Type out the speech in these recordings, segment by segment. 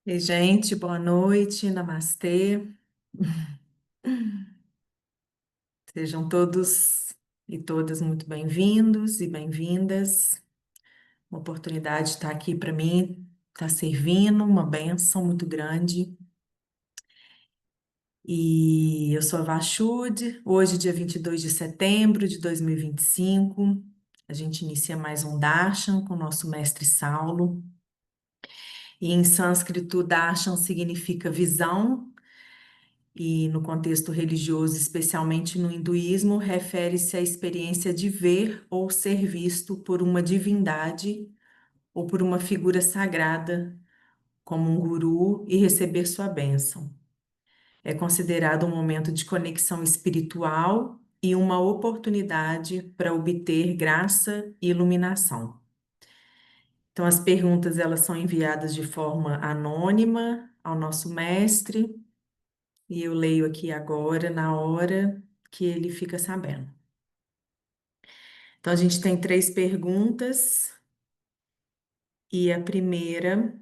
Ei, gente, boa noite, namastê. Sejam todos e todas muito bem-vindos e bem-vindas. Uma oportunidade de estar aqui para mim, está servindo, uma bênção muito grande. E eu sou a Vachude, hoje, dia 22 de setembro de 2025, a gente inicia mais um Darshan com o nosso mestre Saulo. E em sânscrito, Darshan significa visão. E no contexto religioso, especialmente no hinduísmo, refere-se à experiência de ver ou ser visto por uma divindade ou por uma figura sagrada, como um guru, e receber sua bênção. É considerado um momento de conexão espiritual e uma oportunidade para obter graça e iluminação. Então, as perguntas elas são enviadas de forma anônima ao nosso mestre. E eu leio aqui agora, na hora que ele fica sabendo. Então, a gente tem três perguntas, e a primeira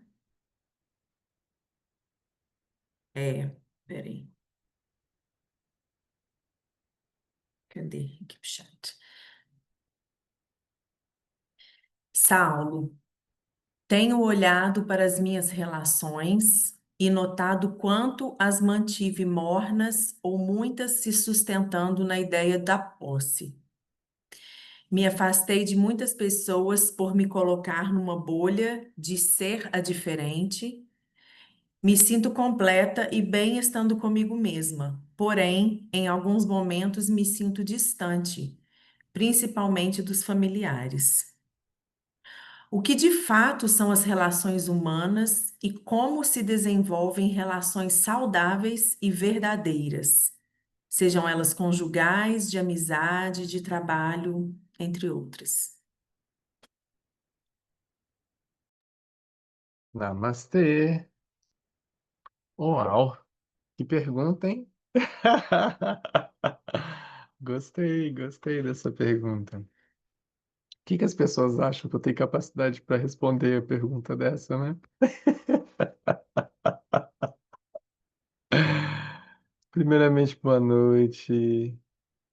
é. Peraí, cadê? Aqui pro chat. Saulo, tenho olhado para as minhas relações e notado quanto as mantive mornas ou muitas se sustentando na ideia da posse. Me afastei de muitas pessoas por me colocar numa bolha de ser a diferente. Me sinto completa e bem estando comigo mesma. Porém, em alguns momentos me sinto distante, principalmente dos familiares. O que de fato são as relações humanas e como se desenvolvem relações saudáveis e verdadeiras, sejam elas conjugais, de amizade, de trabalho, entre outras. Namastê. Uau, que pergunta, hein? Gostei dessa pergunta. O que as pessoas acham que eu tenho capacidade para responder a pergunta dessa, né? Primeiramente, boa noite.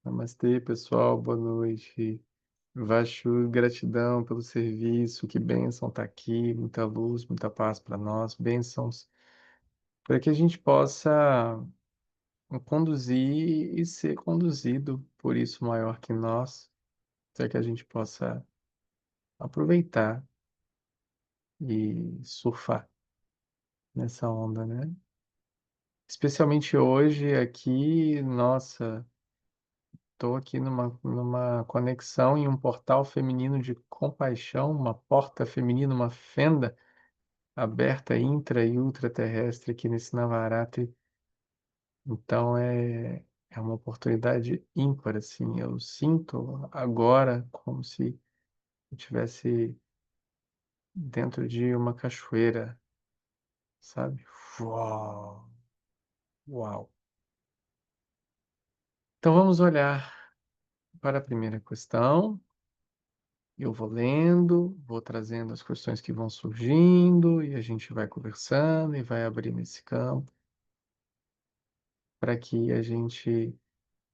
Namastê, pessoal, boa noite. Vashu, gratidão pelo serviço, que bênção estar aqui, muita luz, muita paz para nós, bênçãos para que a gente possa conduzir e ser conduzido por isso maior que nós, para que a gente possa aproveitar e surfar nessa onda, né? Especialmente hoje aqui, nossa, estou aqui numa conexão em um portal feminino de compaixão, uma porta feminina, uma fenda aberta intra e ultraterrestre aqui nesse Navaratri. Então é uma oportunidade ímpar, assim. Eu sinto agora como se eu estivesse dentro de uma cachoeira, sabe? Uau! Uau! Então vamos olhar para a primeira questão. Eu vou lendo, vou trazendo as questões que vão surgindo e a gente vai conversando e vai abrindo esse campo para que a gente,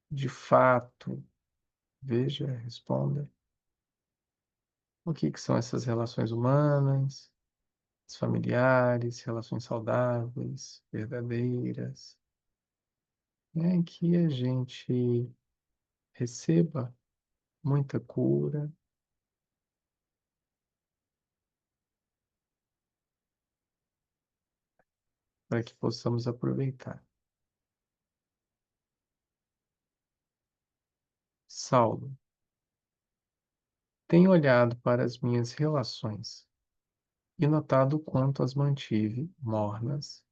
de fato, veja, responda o que são essas relações humanas, as familiares, relações saudáveis, verdadeiras, né? Que a gente receba muita cura, para que possamos aproveitar. Saulo, tenho olhado para as minhas relações e notado o quanto as mantive mornas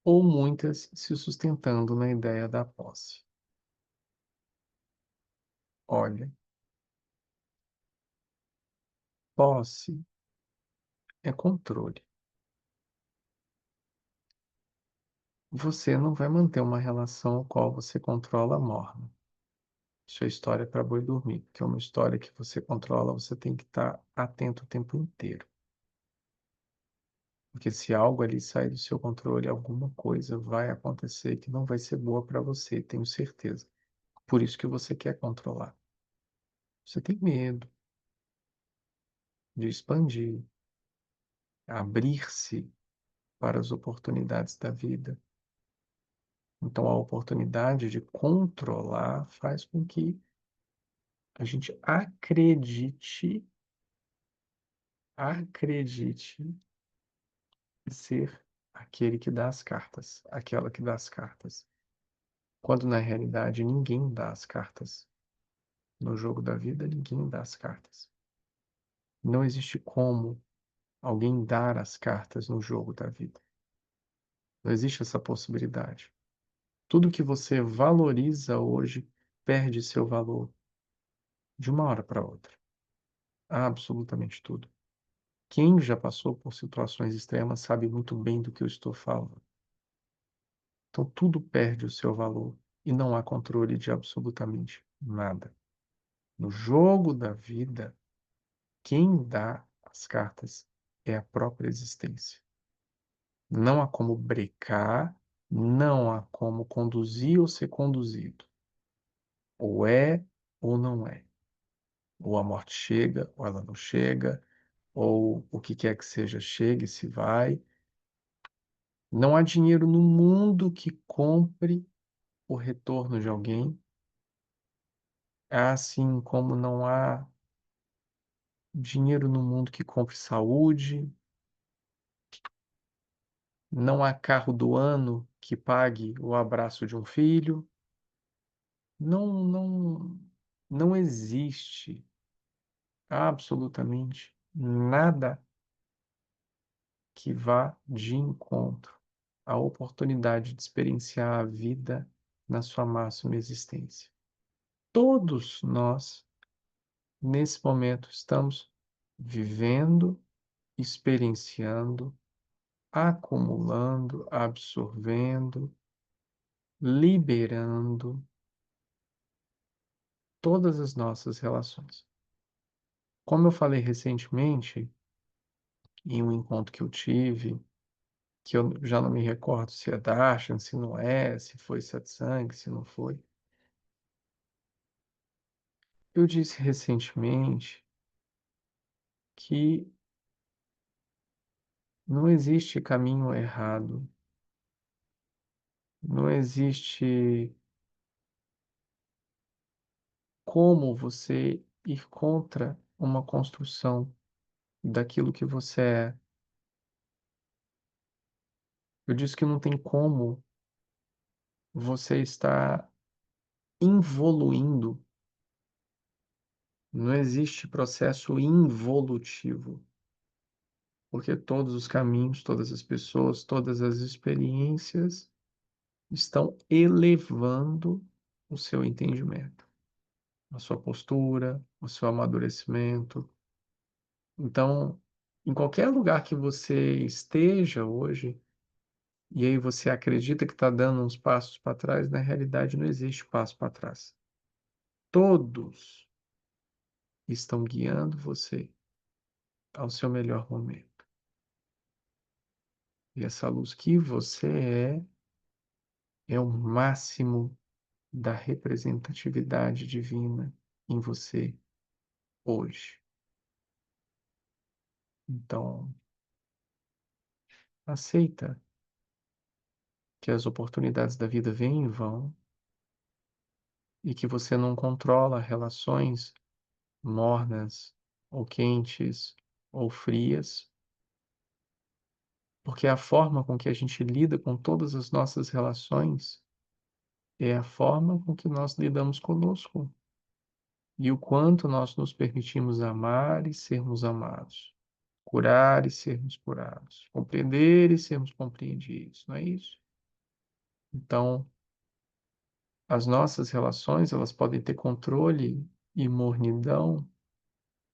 ou muitas se sustentando na ideia da posse. Olha, posse é controle. Você não vai manter uma relação a qual você controla morna. Isso é história para boi dormir, porque é uma história que você controla, você tem que estar atento o tempo inteiro. Porque se algo ali sai do seu controle, alguma coisa vai acontecer que não vai ser boa para você, tenho certeza. Por isso que você quer controlar. Você tem medo de expandir, abrir-se para as oportunidades da vida. Então, a oportunidade de controlar faz com que a gente acredite ser aquele que dá as cartas, aquela que dá as cartas. Quando na realidade ninguém dá as cartas. No jogo da vida, ninguém dá as cartas. Não existe como alguém dar as cartas no jogo da vida. Não existe essa possibilidade. Tudo que você valoriza hoje perde seu valor de uma hora para outra. Absolutamente tudo. Quem já passou por situações extremas sabe muito bem do que eu estou falando. Então tudo perde o seu valor e não há controle de absolutamente nada. No jogo da vida, quem dá as cartas é a própria existência. Não há como brecar, não há como conduzir ou ser conduzido. Ou é ou não é. Ou a morte chega, ou ela não chega, ou o que quer que seja, chega e se vai. Não há dinheiro no mundo que compre o retorno de alguém, assim como não há dinheiro no mundo que compre saúde, não há carro do ano que pague o abraço de um filho. Não, não existe absolutamente nada que vá de encontro à oportunidade de experienciar a vida na sua máxima existência. Todos nós, nesse momento, estamos vivendo, experienciando, acumulando, absorvendo, liberando todas as nossas relações. Como eu falei recentemente, em um encontro que eu tive, que eu já não me recordo se é Darshan, se não é, se foi Satsang, se não foi. Eu disse recentemente que não existe caminho errado, não existe como você ir contra uma construção daquilo que você é. Eu disse que não tem como você estar involuindo, não existe processo involutivo, porque todos os caminhos, todas as pessoas, todas as experiências estão elevando o seu entendimento, a sua postura, o seu amadurecimento. Então, em qualquer lugar que você esteja hoje, e aí você acredita que está dando uns passos para trás, na realidade não existe passo para trás. Todos estão guiando você ao seu melhor momento. E essa luz que você é o máximo da representatividade divina em você hoje. Então, aceita que as oportunidades da vida vêm e vão e que você não controla relações mornas ou quentes ou frias, porque a forma com que a gente lida com todas as nossas relações é a forma com que nós lidamos conosco e o quanto nós nos permitimos amar e sermos amados, curar e sermos curados, compreender e sermos compreendidos, não é isso? Então, as nossas relações, elas podem ter controle e mornidão,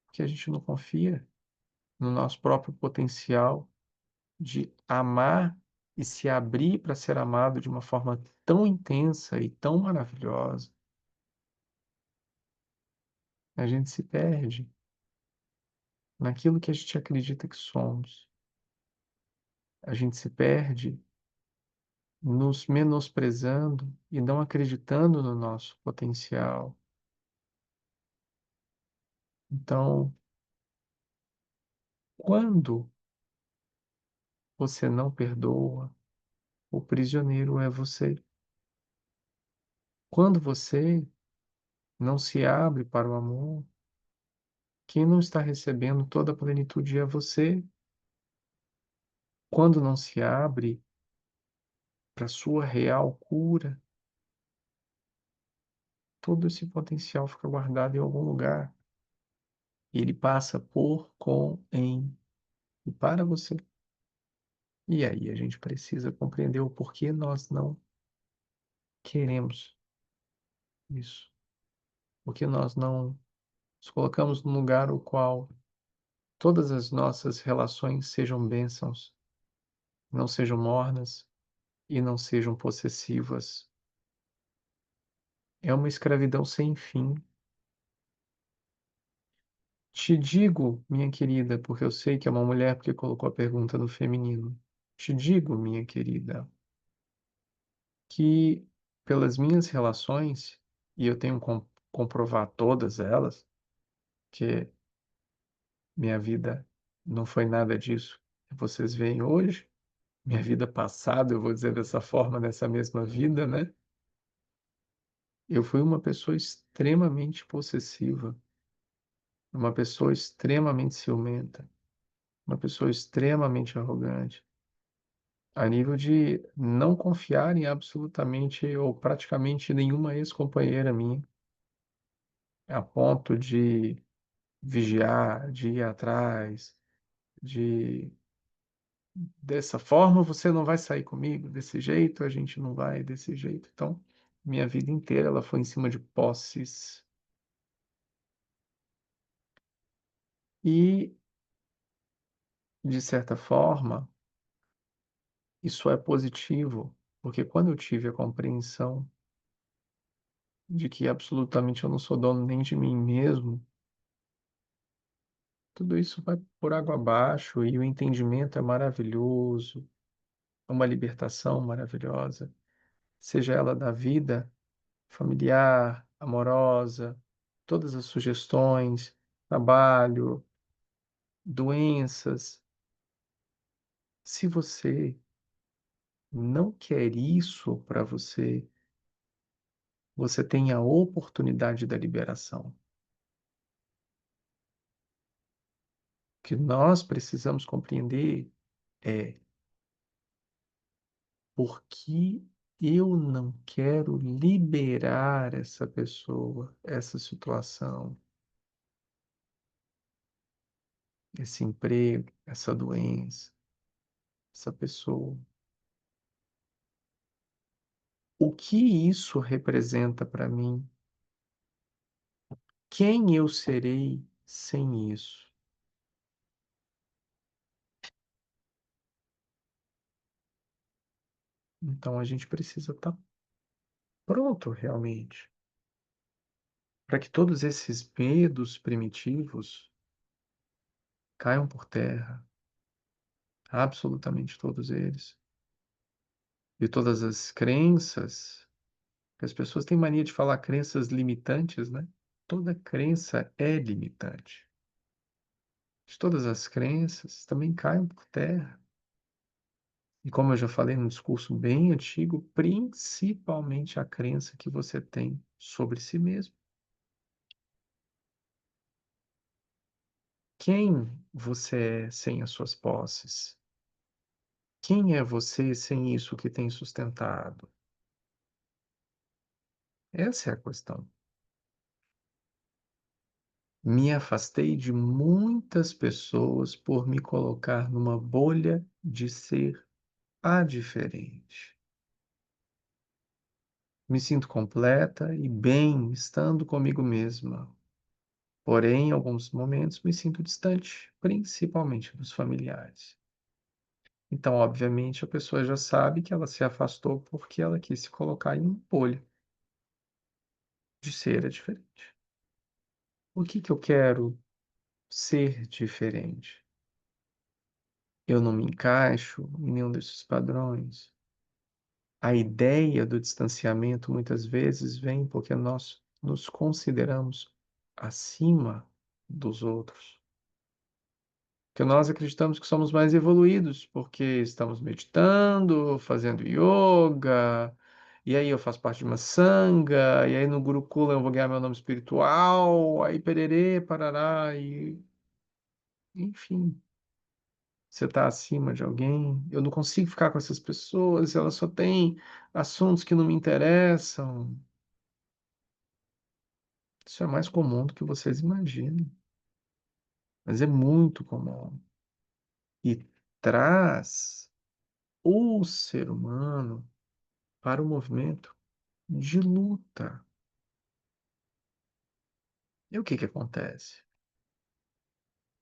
porque a gente não confia no nosso próprio potencial de amar e se abrir para ser amado de uma forma tão intensa e tão maravilhosa. A gente se perde naquilo que a gente acredita que somos. a gente se perde nos menosprezando e não acreditando no nosso potencial. Então, quando você não perdoa, o prisioneiro é você. Quando você não se abre para o amor, quem não está recebendo toda a plenitude é você. Quando não se abre para a sua real cura, todo esse potencial fica guardado em algum lugar. E ele passa por, com, em e para você. E aí a gente precisa compreender o porquê nós não queremos isso. Porque nós não nos colocamos num lugar o qual todas as nossas relações sejam bênçãos, não sejam mornas e não sejam possessivas. É uma escravidão sem fim. Te digo, minha querida, porque eu sei que é uma mulher porque colocou a pergunta no feminino. Te digo, minha querida, que pelas minhas relações, e eu tenho comprovar todas elas, que minha vida não foi nada disso que vocês veem hoje, minha vida passada, eu vou dizer dessa forma, nessa mesma vida, né? Eu fui uma pessoa extremamente possessiva, uma pessoa extremamente ciumenta, uma pessoa extremamente arrogante, a nível de não confiar em absolutamente ou praticamente nenhuma ex-companheira minha, a ponto de vigiar, de ir atrás, de dessa forma você não vai sair comigo, desse jeito a gente não vai, desse jeito. Então, minha vida inteira ela foi em cima de posses. E, de certa forma, isso é positivo, porque quando eu tive a compreensão de que absolutamente eu não sou dono nem de mim mesmo, tudo isso vai por água abaixo e o entendimento é maravilhoso, é uma libertação maravilhosa, seja ela da vida familiar, amorosa, todas as sugestões, trabalho, doenças. Se você não quer isso para você, você tem a oportunidade da liberação. O que nós precisamos compreender é por que eu não quero liberar essa pessoa, essa situação, esse emprego, essa doença, essa pessoa. O que isso representa para mim? Quem eu serei sem isso? Então a gente precisa estar pronto realmente para que todos esses medos primitivos caiam por terra, absolutamente todos eles. E todas as crenças, que as pessoas têm mania de falar crenças limitantes, né? Toda crença é limitante. De todas as crenças também caem por terra. E como eu já falei num discurso bem antigo, principalmente a crença que você tem sobre si mesmo. Quem você é sem as suas posses? Quem é você sem isso que tem sustentado? Essa é a questão. Me afastei de muitas pessoas por me colocar numa bolha de ser a diferente. Me sinto completa e bem estando comigo mesma. Porém, em alguns momentos me sinto distante, principalmente dos familiares. Então, obviamente, a pessoa já sabe que ela se afastou porque ela quis se colocar em uma bolha de ser a diferente. O que que eu quero ser diferente? eu não me encaixo em nenhum desses padrões. A ideia do distanciamento muitas vezes vem porque nós nos consideramos acima dos outros. Que nós acreditamos que somos mais evoluídos, porque estamos meditando, fazendo yoga, e aí eu faço parte de uma sanga, e aí no Gurukula eu vou ganhar meu nome espiritual, aí pererê, parará, e enfim, você está acima de alguém. Eu não consigo ficar com essas pessoas, elas só têm assuntos que não me interessam. Isso é mais comum do que vocês imaginam, mas é muito comum. E traz o ser humano para o movimento de luta. E o que que acontece?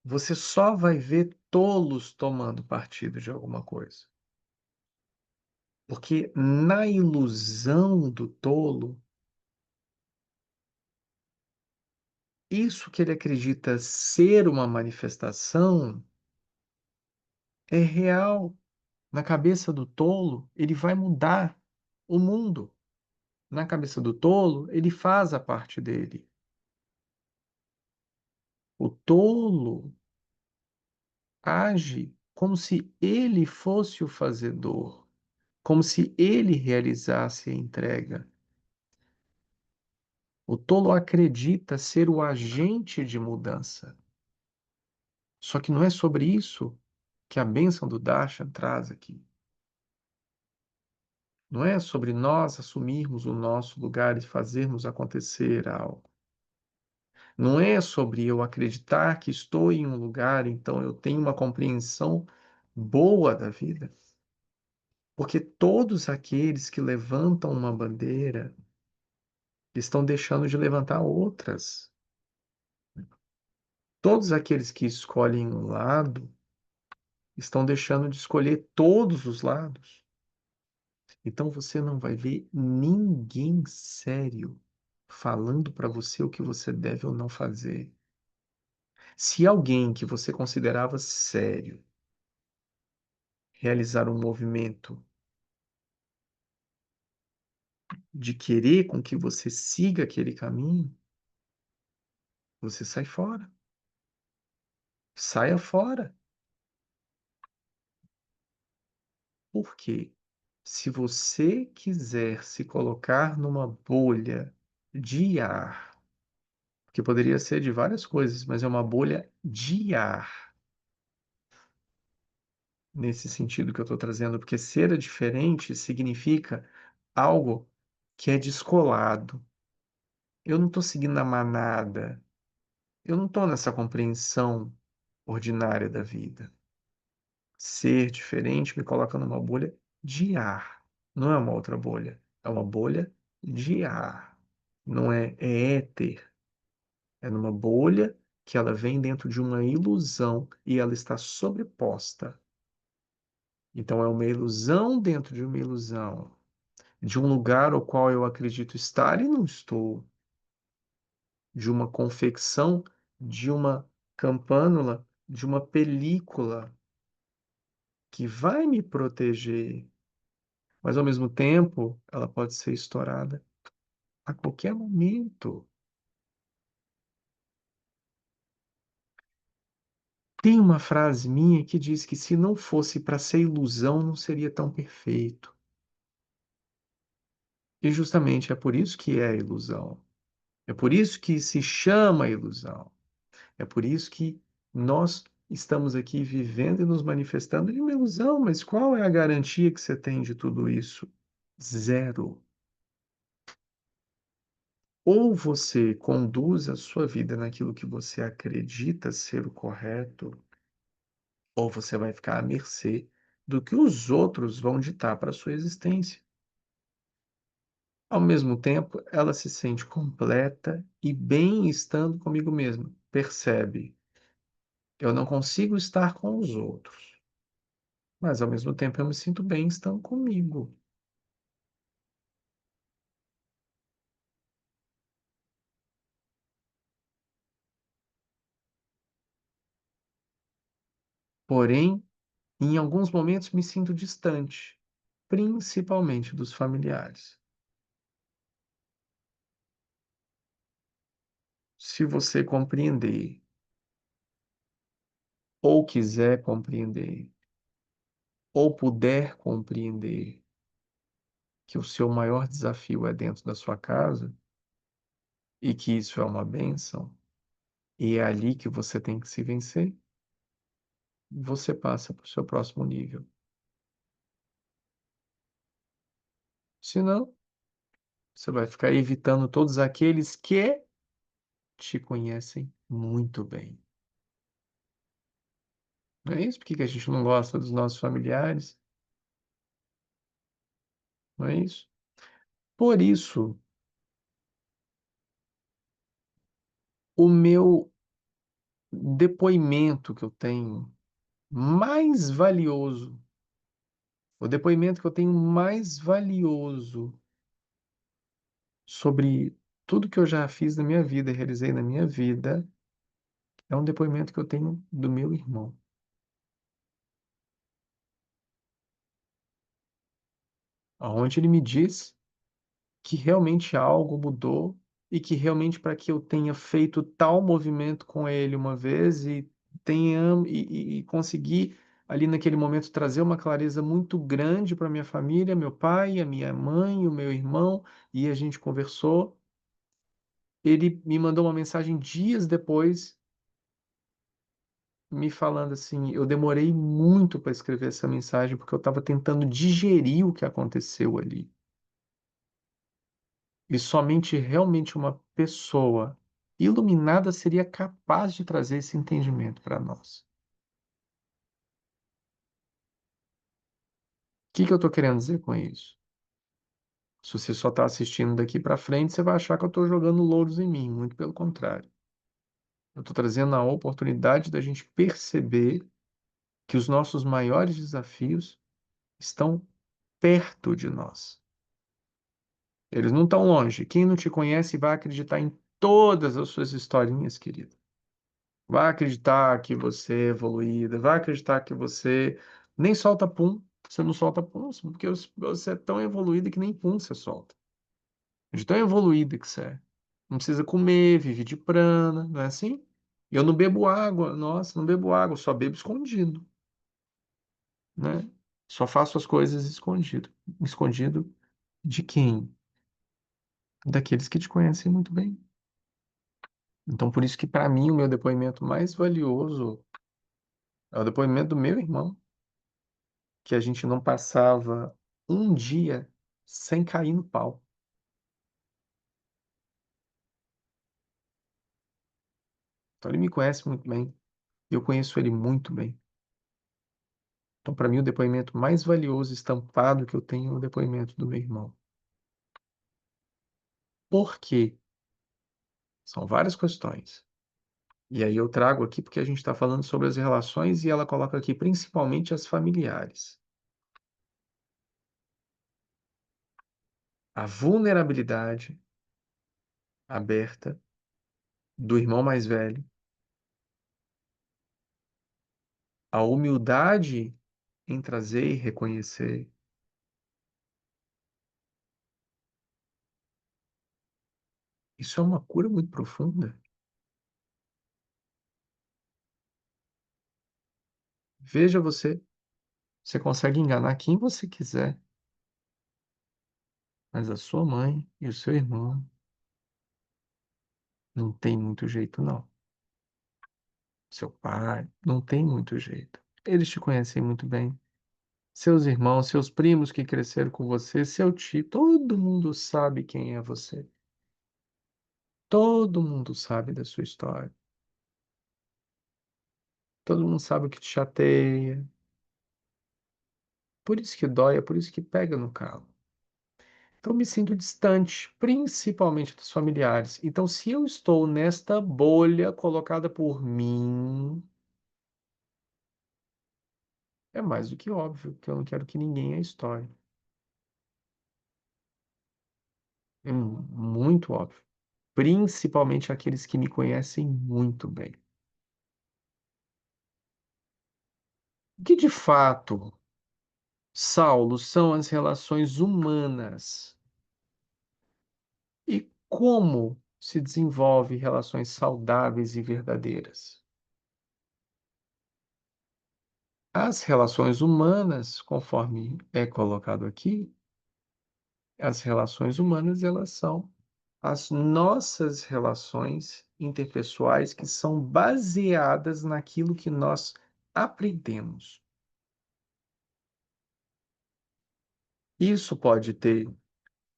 Você só vai ver tolos tomando partido de alguma coisa. Porque na ilusão do tolo, isso que ele acredita ser uma manifestação é real. Na cabeça do tolo, ele vai mudar o mundo. Na cabeça do tolo, ele faz a parte dele. O tolo age como se ele fosse o fazedor, como se ele realizasse a entrega. O tolo acredita ser o agente de mudança. Só que não é sobre isso que a bênção do Darshan traz aqui. Não é sobre nós assumirmos o nosso lugar e fazermos acontecer algo. Não é sobre eu acreditar que estou em um lugar, então eu tenho uma compreensão boa da vida. Porque todos aqueles que levantam uma bandeira estão deixando de levantar outras. Todos aqueles que escolhem um lado estão deixando de escolher todos os lados. Então você não vai ver ninguém sério falando para você o que você deve ou não fazer. Se alguém que você considerava sério realizar um movimento de querer com que você siga aquele caminho, você sai fora. Saia fora. Por quê? Se você quiser se colocar numa bolha de ar, que poderia ser de várias coisas, mas é uma bolha de ar, nesse sentido que eu estou trazendo, porque ser diferente significa algo que é descolado. Eu não estou seguindo a manada, eu não estou nessa compreensão ordinária da vida. Ser diferente me coloca numa bolha de ar, não é uma outra bolha, é uma bolha de ar. Não é, é éter, é numa bolha que ela vem dentro de uma ilusão e ela está sobreposta. Então é uma ilusão dentro de uma ilusão, de um lugar ao qual eu acredito estar e não estou, de uma confecção, de uma campânula, de uma película que vai me proteger, mas ao mesmo tempo ela pode ser estourada a qualquer momento. Tem uma frase minha que diz que se não fosse para ser ilusão, não seria tão perfeito. E justamente é por isso que é ilusão. É por isso que se chama ilusão. É por isso que nós estamos aqui vivendo e nos manifestando de uma ilusão. Mas qual é a garantia que você tem de tudo isso? Zero. Ou você conduz a sua vida naquilo que você acredita ser o correto, ou você vai ficar à mercê do que os outros vão ditar para a sua existência. Ao mesmo tempo, ela se sente completa e bem estando comigo mesma. Percebe? Eu não consigo estar com os outros, mas ao mesmo tempo eu me sinto bem estando comigo. Porém, Em alguns momentos me sinto distante, principalmente dos familiares. Se você compreender ou quiser compreender, ou puder compreender que o seu maior desafio é dentro da sua casa e que isso é uma bênção, e é ali que você tem que se vencer, você passa para o seu próximo nível. Senão, você vai ficar evitando todos aqueles que te conhecem muito bem. Não é isso? Por que que a gente não gosta dos nossos familiares? Não é isso? Por isso, o meu depoimento que eu tenho mais valioso, o depoimento que eu tenho mais valioso sobre tudo que eu já fiz na minha vida e realizei na minha vida, é um depoimento que eu tenho do meu irmão. Onde ele me diz que realmente algo mudou e que realmente para que eu tenha feito tal movimento com ele uma vez e e consegui ali naquele momento trazer uma clareza muito grande para minha família, meu pai, a minha mãe, o meu irmão, e a gente conversou. Ele me mandou uma mensagem dias depois, me falando assim: eu demorei muito para escrever essa mensagem porque eu estava tentando digerir o que aconteceu ali. E somente realmente uma pessoa iluminada seria capaz de trazer esse entendimento para nós. O que que eu estou querendo dizer com isso? Se você só está assistindo daqui para frente, você vai achar que eu estou jogando louros em mim. Muito pelo contrário. Eu estou trazendo a oportunidade da gente perceber que os nossos maiores desafios estão perto de nós. Eles não estão longe. Quem não te conhece vai acreditar em todas as suas historinhas, querido. Vai acreditar que você é evoluída, vai acreditar que você nem solta pum, você não solta pum, porque você é tão evoluída que nem pum você solta. De tão evoluída que você é. Não precisa comer, vive de prana, não é assim? Eu não bebo água, nossa, não bebo água, só bebo escondido, né? Só faço as coisas escondido. Escondido de quem? Daqueles que te conhecem muito bem. Então, por isso que para mim o meu depoimento mais valioso é o depoimento do meu irmão, que a gente não passava um dia sem cair no pau. Então ele me conhece muito bem, eu conheço ele muito bem. Então, para mim, o depoimento mais valioso, estampado que eu tenho é o depoimento do meu irmão. Por quê? São várias questões. E aí eu trago aqui porque a gente está falando sobre as relações e ela coloca aqui principalmente as familiares. A vulnerabilidade aberta do irmão mais velho, a humildade em trazer e reconhecer. Isso é uma cura muito profunda. Veja você, você consegue enganar quem você quiser, mas a sua mãe e o seu irmão não tem muito jeito, não. Seu pai não tem muito jeito. Eles te conhecem muito bem. Seus irmãos, seus primos que cresceram com você, seu tio, todo mundo sabe quem é você. Todo mundo sabe da sua história. Todo mundo sabe o que te chateia. Por isso que dói, é por isso que pega no calo. Então, eu me sinto distante, principalmente dos familiares. Então, se eu estou nesta bolha colocada por mim, é mais do que óbvio que eu não quero que ninguém a história. É muito óbvio. Principalmente aqueles que me conhecem muito bem. O que de fato, Saulo, são as relações humanas e como se desenvolve relações saudáveis e verdadeiras? As relações humanas, conforme é colocado aqui, as relações humanas, elas são as nossas relações interpessoais que são baseadas naquilo que nós aprendemos. Isso pode ter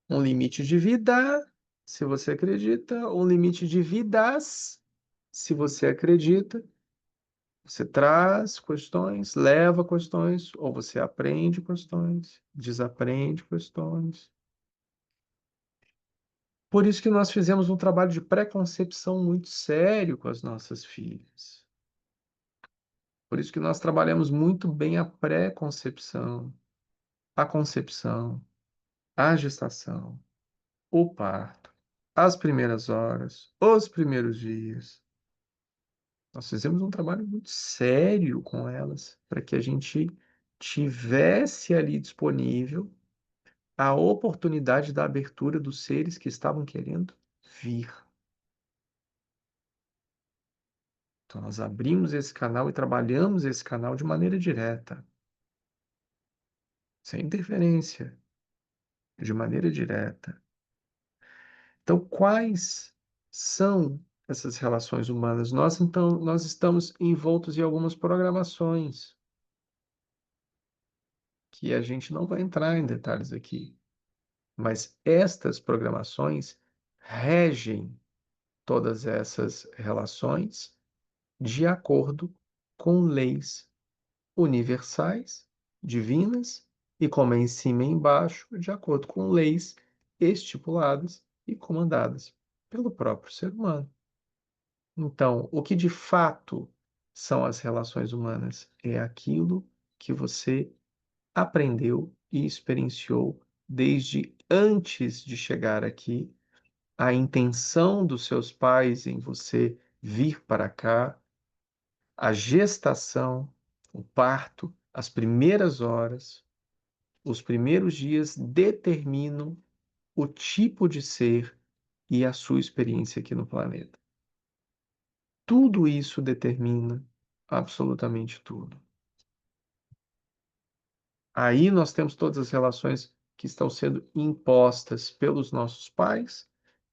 um limite de vida, se você acredita, um limite de vidas, se você acredita. Você traz questões, leva questões, ou você aprende questões, desaprende questões. Por isso que nós fizemos um trabalho de pré-concepção muito sério com as nossas filhas. Por isso que nós trabalhamos muito bem a pré-concepção, a concepção, a gestação, o parto, as primeiras horas, os primeiros dias. Nós fizemos um trabalho muito sério com elas para que a gente tivesse ali disponível a oportunidade da abertura dos seres que estavam querendo vir. Então, nós abrimos esse canal e trabalhamos esse canal de maneira direta, sem interferência, de maneira direta. Então, quais são essas relações humanas? Nós estamos envoltos em algumas programações que a gente não vai entrar em detalhes aqui, mas estas programações regem todas essas relações de acordo com leis universais, divinas, e como é em cima e embaixo, de acordo com leis estipuladas e comandadas pelo próprio ser humano. Então, o que de fato são as relações humanas? É aquilo que você aprendeu e experienciou desde antes de chegar aqui, a intenção dos seus pais em você vir para cá, a gestação, o parto, as primeiras horas, os primeiros dias determinam o tipo de ser e a sua experiência aqui no planeta. Tudo isso determina absolutamente tudo. Aí nós temos todas as relações que estão sendo impostas pelos nossos pais,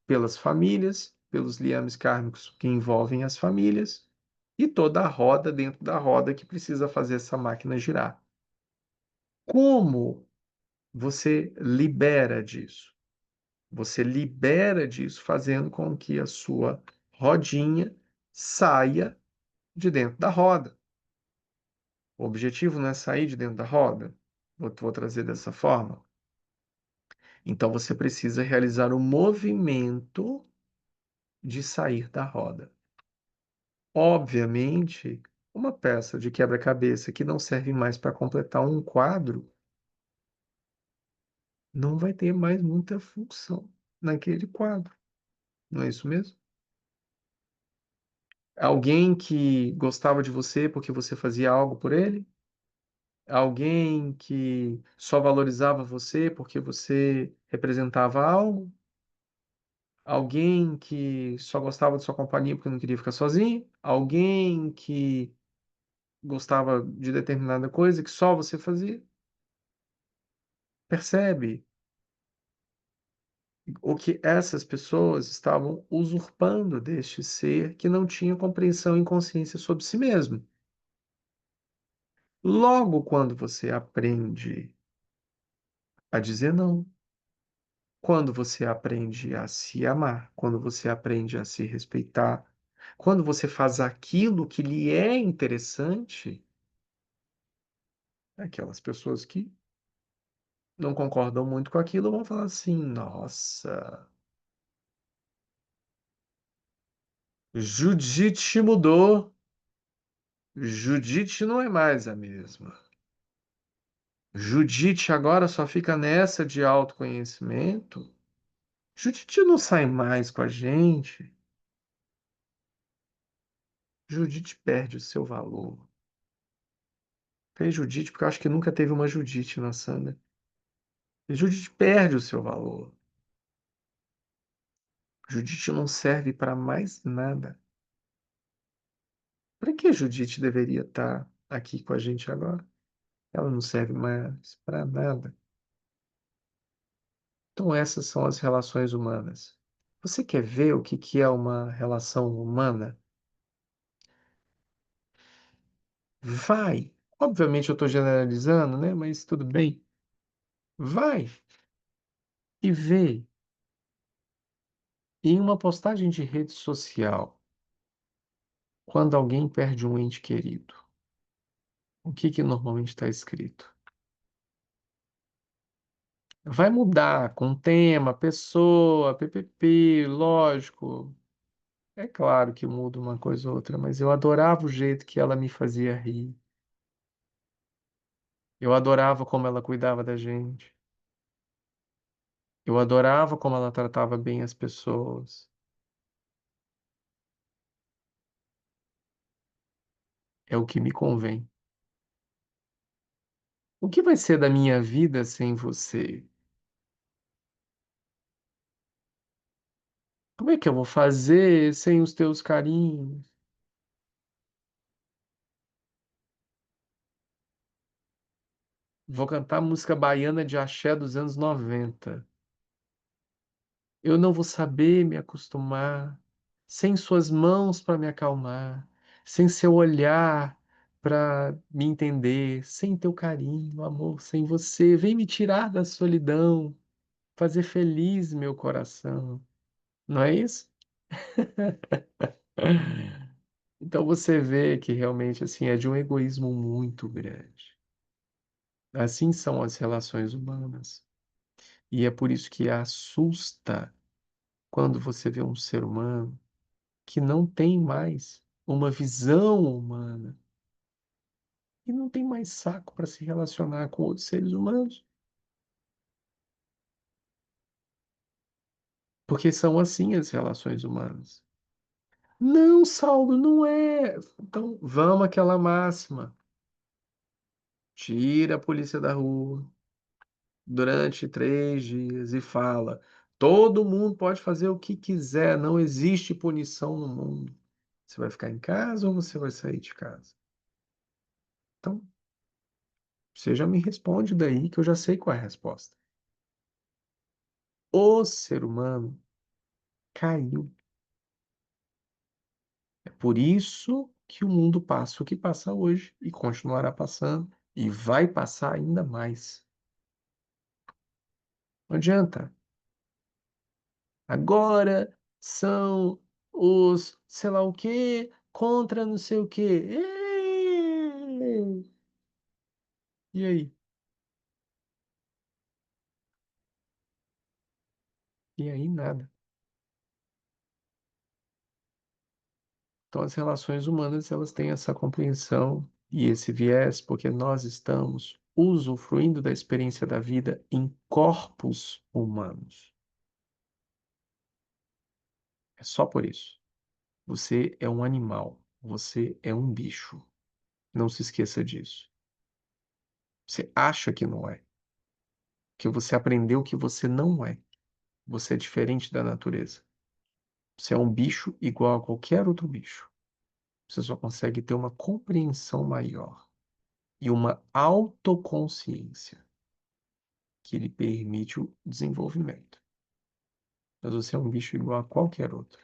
pelas famílias, pelos liames kármicos que envolvem as famílias e toda a roda dentro da roda que precisa fazer essa máquina girar. Como você libera disso? Você libera disso fazendo com que a sua rodinha saia de dentro da roda. O objetivo não é sair de dentro da roda. Vou trazer dessa forma. Então você precisa realizar o movimento de sair da roda. Obviamente, uma peça de quebra-cabeça que não serve mais para completar um quadro não vai ter mais muita função naquele quadro. Não é isso mesmo? Alguém que gostava de você porque você fazia algo por ele? Alguém que só valorizava você porque você representava algo? Alguém que só gostava de sua companhia porque não queria ficar sozinho? Alguém que gostava de determinada coisa que só você fazia? Percebe o que essas pessoas estavam usurpando deste ser que não tinha compreensão e consciência sobre si mesmo. Logo, quando você aprende a dizer não, quando você aprende a se amar, quando você aprende a se respeitar, quando você faz aquilo que lhe é interessante, aquelas pessoas que não concordam muito com aquilo vão falar assim: nossa, Judite mudou. Judite não é mais a mesma. Judite agora só fica nessa de autoconhecimento. Judite não sai mais com a gente. Judite perde o seu valor. Falei Judite porque eu acho que nunca teve uma Judite na Sandra. E Judite perde o seu valor. Judite não serve para mais nada. Para que Judite deveria estar aqui com a gente agora? Ela não serve mais para nada. Então, essas são as relações humanas. Você quer ver o que que é uma relação humana? Vai. Obviamente eu estou generalizando, né? Mas tudo bem. Vai e vê em uma postagem de rede social, quando alguém perde um ente querido, o que que normalmente está escrito? Vai mudar com tema, pessoa, PPP, lógico. É claro que muda uma coisa ou outra, mas eu adorava o jeito que ela me fazia rir. Eu adorava como ela cuidava da gente. Eu adorava como ela tratava bem as pessoas. É o que me convém. O que vai ser da minha vida sem você? Como é que eu vou fazer sem os teus carinhos? Vou cantar música baiana de axé dos anos 90. Eu não vou saber me acostumar sem suas mãos para me acalmar, sem seu olhar para me entender, sem teu carinho, amor, sem você. Vem me tirar da solidão, fazer feliz meu coração. Não é isso? Então você vê que realmente assim é de um egoísmo muito grande. Assim são as relações humanas. E é por isso que assusta quando você vê um ser humano que não tem mais uma visão humana e não tem mais saco para se relacionar com outros seres humanos. Porque são assim as relações humanas. Não, Saulo, não é. Então, vamos àquela máxima. Tira a polícia da rua durante 3 dias e fala: todo mundo pode fazer o que quiser, não existe punição no mundo. Você vai ficar em casa ou você vai sair de casa? Então, você já me responde daí que eu já sei qual é a resposta. O ser humano caiu. É por isso que o mundo passa o que passa hoje e continuará passando e vai passar ainda mais. Não adianta. Agora são os sei lá o quê contra não sei o quê. Ei! E aí? E aí nada. Então as relações humanas elas têm essa compreensão e esse viés porque nós estamos usufruindo da experiência da vida em corpos humanos. É só por isso. Você é um animal. Você é um bicho. Não se esqueça disso. Você acha que não é. Que você aprendeu que você não é. Você é diferente da natureza. Você é um bicho igual a qualquer outro bicho. Você só consegue ter uma compreensão maior e uma autoconsciência que lhe permite o desenvolvimento. Mas você é um bicho igual a qualquer outro.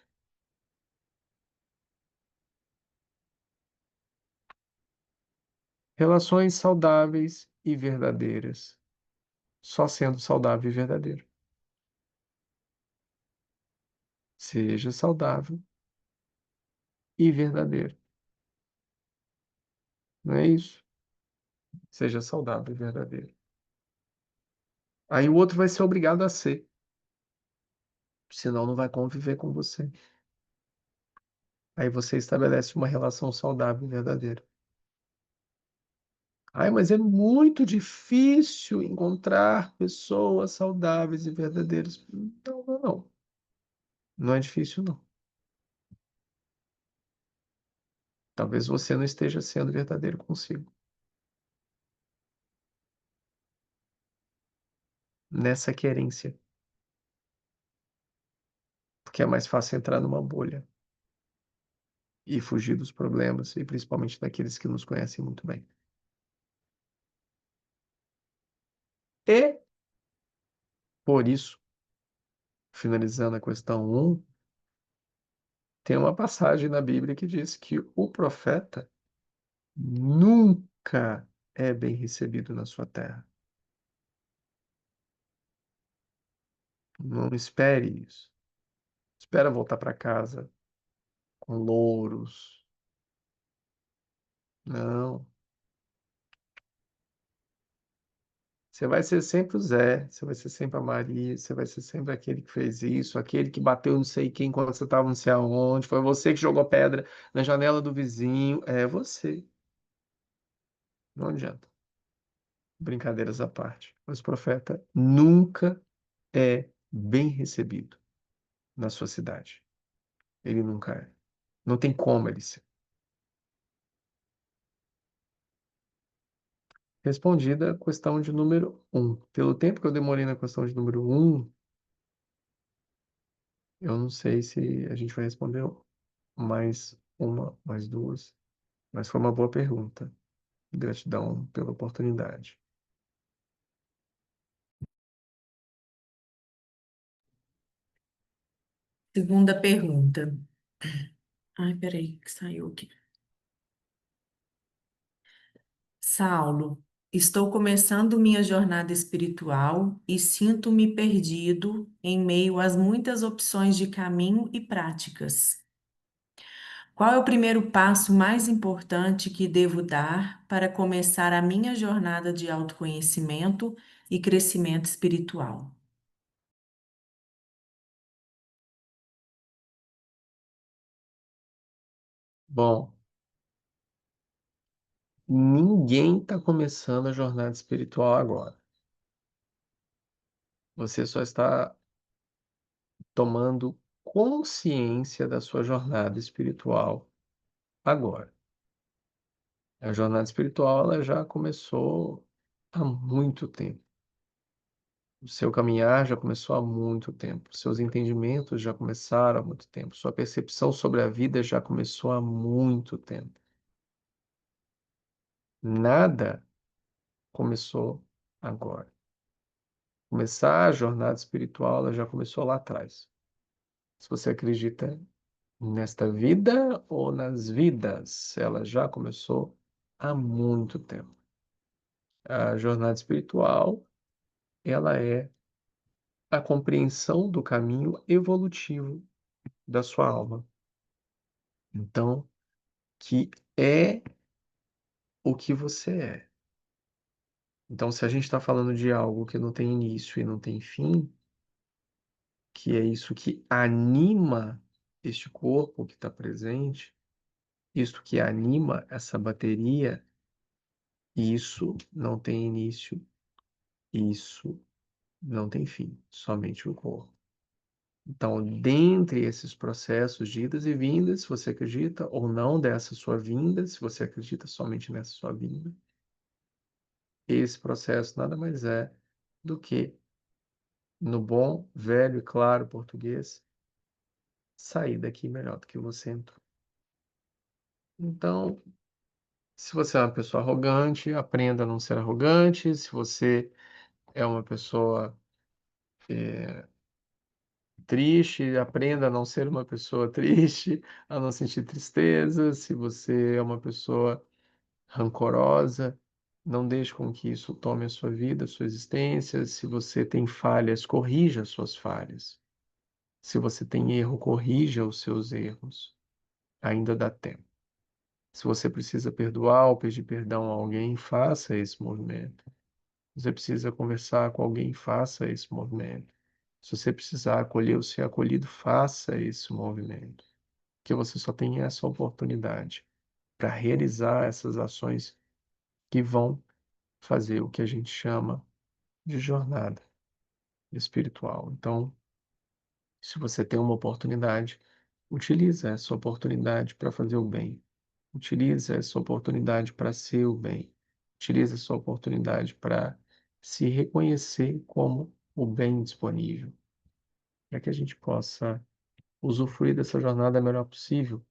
Relações saudáveis e verdadeiras. Só sendo saudável e verdadeiro. Seja saudável e verdadeiro. Não é isso? Seja saudável e verdadeiro. Aí o outro vai ser obrigado a ser, senão não vai conviver com você. Aí você estabelece uma relação saudável e verdadeira. Ai, mas é muito difícil encontrar pessoas saudáveis e verdadeiras. Não, não, não. Não é difícil, não. Talvez você não esteja sendo verdadeiro consigo. nessa querência, porque é mais fácil entrar numa bolha e fugir dos problemas, e principalmente daqueles que nos conhecem muito bem. E, por isso, finalizando a questão um, tem uma passagem na Bíblia que diz que o profeta nunca é bem recebido na sua terra. Não espere isso. Espera voltar para casa com louros. Não. Você vai ser sempre o Zé, você vai ser sempre a Maria, você vai ser sempre aquele que fez isso, aquele que bateu não sei quem quando você estava não sei aonde, foi você que jogou pedra na janela do vizinho. É você. Não adianta. Brincadeiras à parte. Mas o profeta nunca é bem recebido na sua cidade. Ele nunca é. Não tem como ele ser. Respondida a questão de número um. Pelo tempo que eu demorei na questão de número um, eu não sei se a gente vai responder mais uma, mais duas, mas foi uma boa pergunta. Gratidão pela oportunidade. Segunda pergunta. Ai, peraí, que saiu aqui. Saulo, estou começando minha jornada espiritual e sinto-me perdido em meio às muitas opções de caminho e práticas. Qual é o primeiro passo mais importante que devo dar para começar a minha jornada de autoconhecimento e crescimento espiritual? Bom, ninguém está começando a jornada espiritual agora. Você só está tomando consciência da sua jornada espiritual agora. A jornada espiritual ela já começou há muito tempo. O seu caminhar já começou há muito tempo. Seus entendimentos já começaram há muito tempo. Sua percepção sobre a vida já começou há muito tempo. Nada começou agora. Começar a jornada espiritual ela já começou lá atrás. Se você acredita nesta vida ou nas vidas, ela já começou há muito tempo. A jornada espiritual, ela é a compreensão do caminho evolutivo da sua alma. Então, que é o que você é. Então, se a gente está falando de algo que não tem início e não tem fim, que é isso que anima este corpo que está presente, isto que anima essa bateria, isso não tem início, isso não tem fim, somente o corpo. Então, dentre esses processos de idas e vindas, se você acredita ou não dessa sua vinda, se você acredita somente nessa sua vinda, esse processo nada mais é do que, no bom, velho e claro português, sair daqui melhor do que você entrou. Então, se você é uma pessoa arrogante, aprenda a não ser arrogante. Se você é uma pessoa triste, aprenda a não ser uma pessoa triste, a não sentir tristeza. Se você é uma pessoa rancorosa, não deixe com que isso tome a sua vida, a sua existência. Se você tem falhas, corrija as suas falhas. Se você tem erro, corrija os seus erros. Ainda dá tempo. Se você precisa perdoar ou pedir perdão a alguém, faça esse movimento. Se você precisa conversar com alguém, faça esse movimento. Se você precisar acolher ou ser acolhido, faça esse movimento. Porque você só tem essa oportunidade para realizar essas ações que vão fazer o que a gente chama de jornada espiritual. Então, se você tem uma oportunidade, utilize essa oportunidade para fazer o bem. Utilize essa oportunidade para ser o bem. Utilize essa oportunidade para se reconhecer como o bem disponível, para que a gente possa usufruir dessa jornada da melhor possível.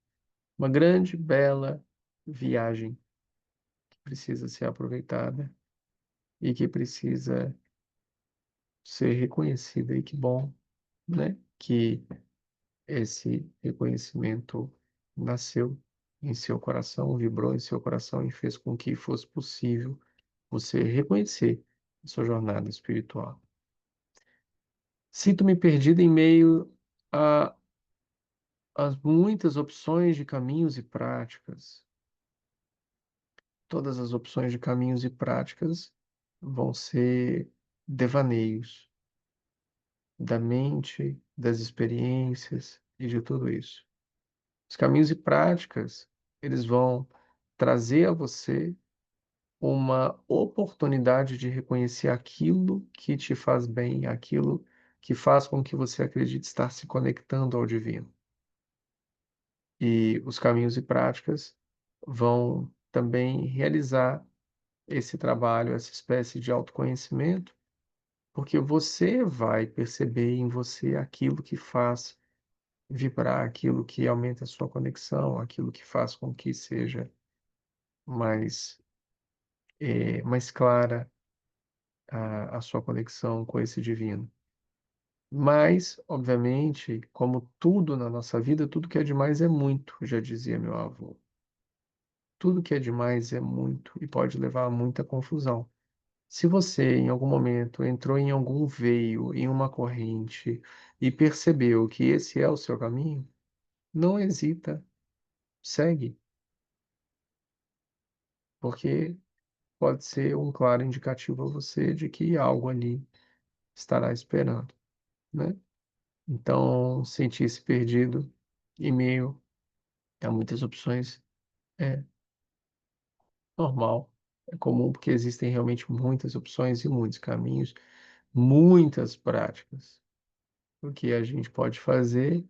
Uma grande, bela viagem que precisa ser aproveitada e que precisa ser reconhecida. E que bom, né? Que esse reconhecimento nasceu em seu coração, vibrou em seu coração e fez com que fosse possível você reconhecer a sua jornada espiritual. Sinto-me perdido em meio a as muitas opções de caminhos e práticas. Todas as opções de caminhos e práticas vão ser devaneios da mente, das experiências e de tudo isso. Os caminhos e práticas, eles vão trazer a você uma oportunidade de reconhecer aquilo que te faz bem, aquilo que faz com que você acredite estar se conectando ao divino. E os caminhos e práticas vão também realizar esse trabalho, essa espécie de autoconhecimento, porque você vai perceber em você aquilo que faz vibrar, aquilo que aumenta a sua conexão, aquilo que faz com que seja mais, mais clara a sua conexão com esse divino. Mas, obviamente, como tudo na nossa vida, tudo que é demais é muito, já dizia meu avô. Tudo que é demais é muito e pode levar a muita confusão. Se você, em algum momento, entrou em algum veio, em uma corrente, e percebeu que esse é o seu caminho, não hesita, segue, porque pode ser um claro indicativo a você de que algo ali estará esperando, né? Então, sentir-se perdido em meio a muitas opções é normal, é comum, porque existem realmente muitas opções e muitos caminhos, muitas práticas. O que a gente pode fazer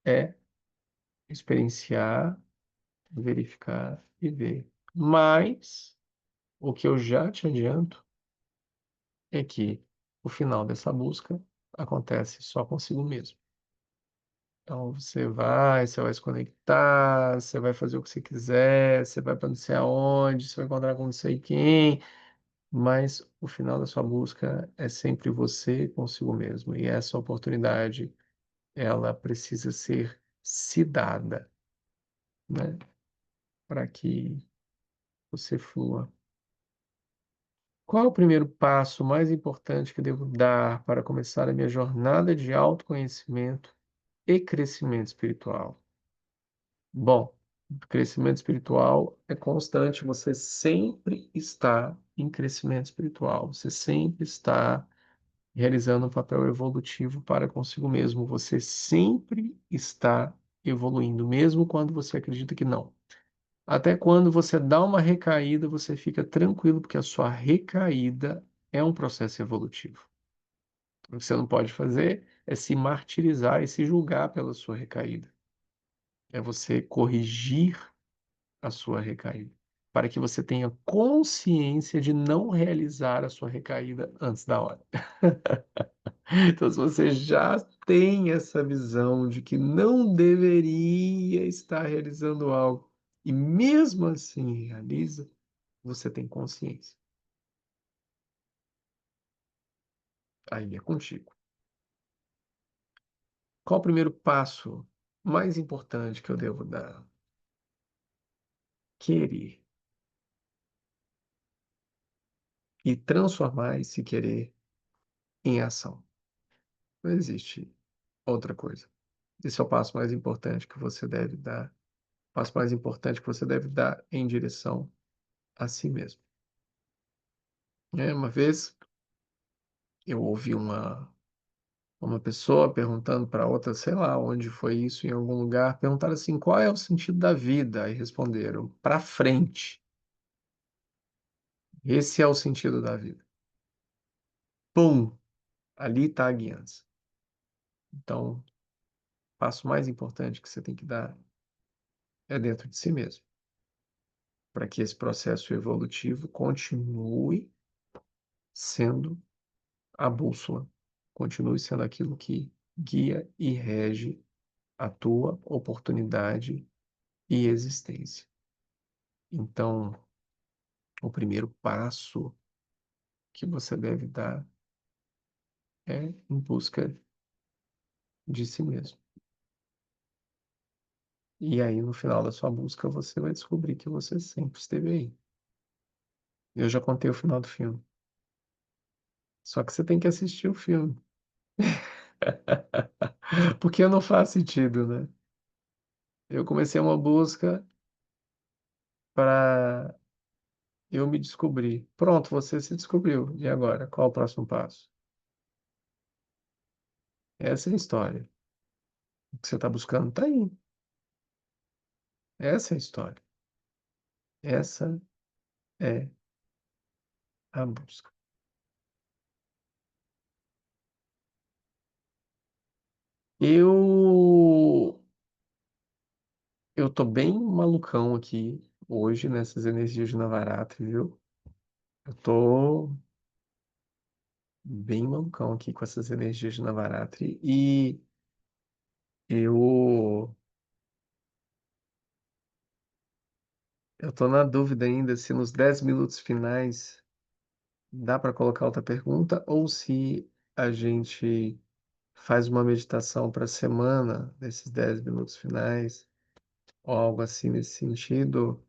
é experienciar, verificar e ver. Mas o que eu já te adianto é que o final dessa busca acontece só consigo mesmo. Então você vai se conectar, você vai fazer o que você quiser, você vai para não sei aonde, você vai encontrar com não sei quem, mas o final da sua busca é sempre você consigo mesmo. E essa oportunidade, ela precisa ser se dada, né? Para que você flua. Qual é o primeiro passo mais importante que devo dar para começar a minha jornada de autoconhecimento e crescimento espiritual? Bom, crescimento espiritual é constante, você sempre está em crescimento espiritual, você sempre está realizando um papel evolutivo para consigo mesmo, você sempre está evoluindo, mesmo quando você acredita que não. Até quando você dá uma recaída, você fica tranquilo, porque a sua recaída é um processo evolutivo. O que você não pode fazer é se martirizar e se julgar pela sua recaída. É você corrigir a sua recaída, para que você tenha consciência de não realizar a sua recaída antes da hora. Então, se você já tem essa visão de que não deveria estar realizando algo e mesmo assim realiza, você tem consciência. Aí é contigo. Qual o primeiro passo mais importante que eu devo dar? Querer. E transformar esse querer em ação. Não existe outra coisa. Esse é o passo mais importante que você deve dar. O passo mais importante que você deve dar em direção a si mesmo. Uma vez eu ouvi uma pessoa perguntando para outra, sei lá onde foi isso, em algum lugar, perguntaram assim: qual é o sentido da vida? Aí responderam: para frente. Esse é o sentido da vida. Pum! Ali está a guiança. Então, o passo mais importante que você tem que dar é dentro de si mesmo, para que esse processo evolutivo continue sendo a bússola, continue sendo aquilo que guia e rege a tua oportunidade e existência. Então, o primeiro passo que você deve dar é em busca de si mesmo. E aí, no final da sua busca, você vai descobrir que você sempre esteve aí. Eu já contei o final do filme. Só que você tem que assistir o filme. Porque não faz sentido, né? Eu comecei uma busca para eu me descobrir. Pronto, você se descobriu. E agora? Qual o próximo passo? Essa é a história. O que você está buscando está aí. Essa é a história. Essa é a busca. Eu eu tô bem malucão aqui hoje nessas energias de Navaratri, viu? Eu tô bem malucão aqui com essas energias de Navaratri e eu eu tô na dúvida ainda se nos 10 minutos finais dá para colocar outra pergunta ou se a gente faz uma meditação para a semana nesses 10 minutos finais ou algo assim nesse sentido,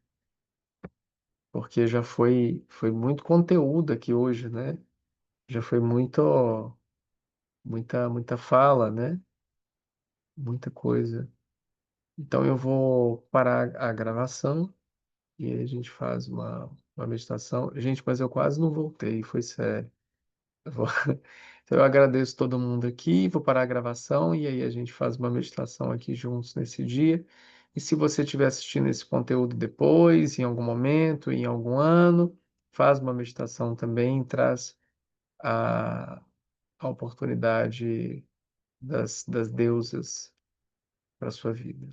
porque já foi muito conteúdo aqui hoje, né? Já foi muita fala, né? Muita coisa. Então eu vou parar a gravação e aí a gente faz uma meditação. Gente, mas eu quase não voltei, foi sério. Eu vou- Então eu agradeço todo mundo aqui, vou parar a gravação e aí a gente faz uma meditação aqui juntos nesse dia. E se você estiver assistindo esse conteúdo depois, em algum momento, em algum ano, faz uma meditação também, traz a, a oportunidade das deusas para a sua vida.